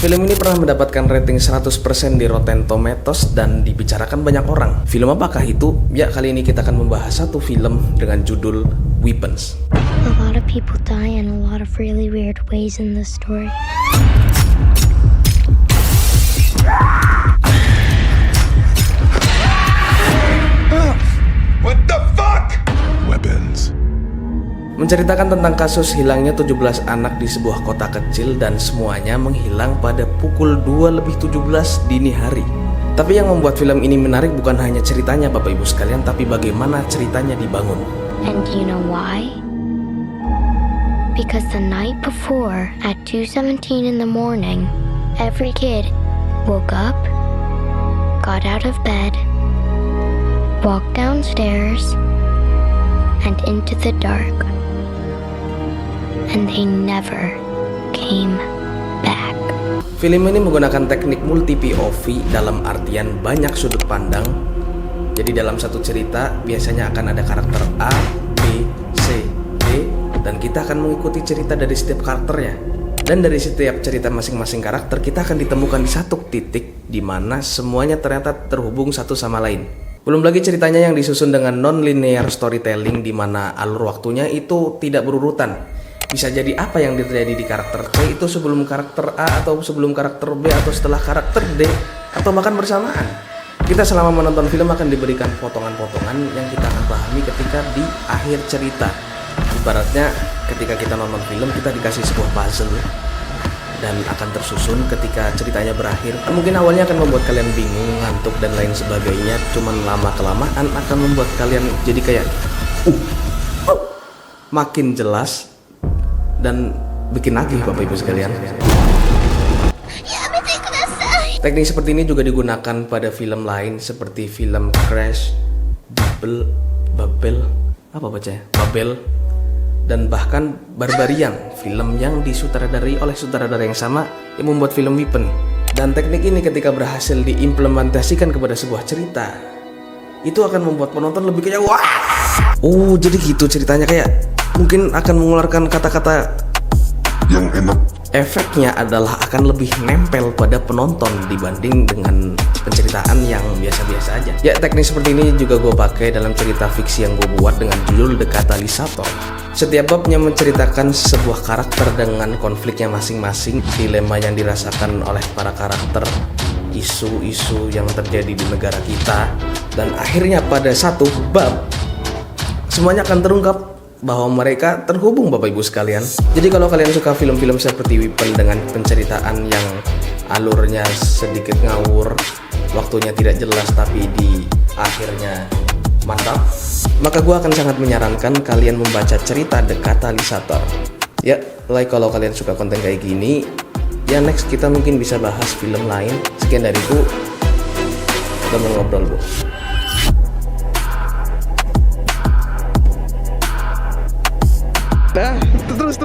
Film ini pernah mendapatkan rating 100% di Rotten Tomatoes dan dibicarakan banyak orang. Film apakah itu? Ya, kali ini kita akan membahas satu film dengan judul Weapons. A lot of people die in a lot of really weird ways in this story. What the fuck? Weapons. Menceritakan tentang kasus hilangnya 17 anak di sebuah kota kecil dan semuanya menghilang pada pukul 2:17 dini hari. Tapi yang membuat film ini menarik bukan hanya ceritanya Bapak Ibu sekalian, tapi bagaimana ceritanya dibangun. And do you know why? Because the night before, at 2:17 in the morning, every kid woke up, got out of bed, walked downstairs, and into the dark. And they never came back. Film ini menggunakan teknik multi POV dalam artian banyak sudut pandang. Jadi dalam satu cerita biasanya akan ada karakter A, B, C, D, dan kita akan mengikuti cerita dari setiap karakternya. Dan dari setiap cerita masing-masing karakter kita akan ditemukan di satu titik di mana semuanya ternyata terhubung satu sama lain. Belum lagi ceritanya yang disusun dengan non-linear storytelling di mana alur waktunya itu tidak berurutan. Bisa jadi apa yang terjadi di karakter C itu sebelum karakter A atau sebelum karakter B atau setelah karakter D atau bahkan bersamaan. Kita selama menonton film akan diberikan potongan-potongan yang kita akan pahami ketika di akhir cerita. Ibaratnya ketika kita nonton film kita dikasih sebuah puzzle dan akan tersusun ketika ceritanya berakhir. Mungkin awalnya akan membuat kalian bingung, ngantuk dan lain sebagainya. Cuman lama-kelamaan akan membuat kalian jadi kayak makin jelas dan bikin nagih Bapak Ibu sekalian. Teknik seperti ini juga digunakan pada film lain seperti film Crash, Babel, dan bahkan Barbarian, film yang disutradarai oleh sutradara yang sama yang membuat film Weapon. Dan teknik ini ketika berhasil diimplementasikan kepada sebuah cerita, itu akan membuat penonton lebih kayak wah. Oh, jadi gitu ceritanya, kayak mungkin akan mengeluarkan kata-kata yang enak. Efeknya adalah akan lebih nempel pada penonton dibanding dengan penceritaan yang biasa-biasa aja. Ya, teknik seperti ini juga gue pakai dalam cerita fiksi yang gue buat dengan judul The Catalysator. Setiap babnya menceritakan sebuah karakter dengan konfliknya masing-masing, dilema yang dirasakan oleh para karakter, isu-isu yang terjadi di negara kita, dan akhirnya pada satu bab semuanya akan terungkap bahwa mereka terhubung Bapak Ibu sekalian. Jadi kalau kalian suka film-film seperti Weapon dengan penceritaan yang alurnya sedikit ngawur, waktunya tidak jelas tapi di akhirnya mantap, maka gue akan sangat menyarankan kalian membaca cerita The Catalysator. Ya, like kalau kalian suka konten kayak gini, ya next kita mungkin bisa bahas film lain. Sekian dariku, udah mau ngobrol Bu. Nah, terus.